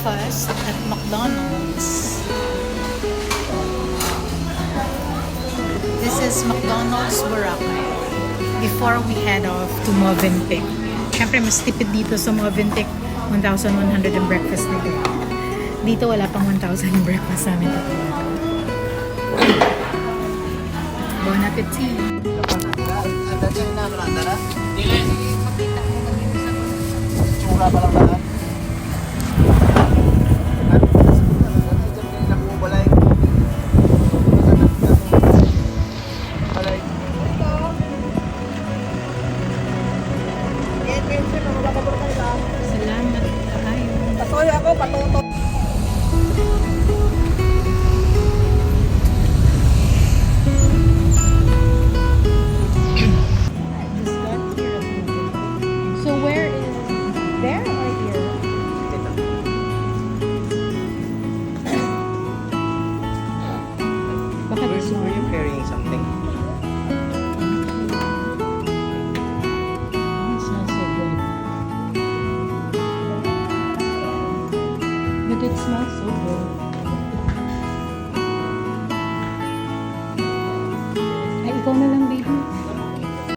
breakfast at McDonald's. This is McDonald's Boracay. Before we head off to Movenpick. Siyempre, mas tipid dito sa Movenpick. 1,100 ang breakfast nila. Dito wala pang 1,000 ang breakfast namin tatlo. Bon appetit! Tsura pa lang daan. Salamat tayo. Patuloy ako, patuto. So where is there or here? Baka this Were one. you carrying something? It smells so good. But it smells so good. Ay, ikaw na lang, baby.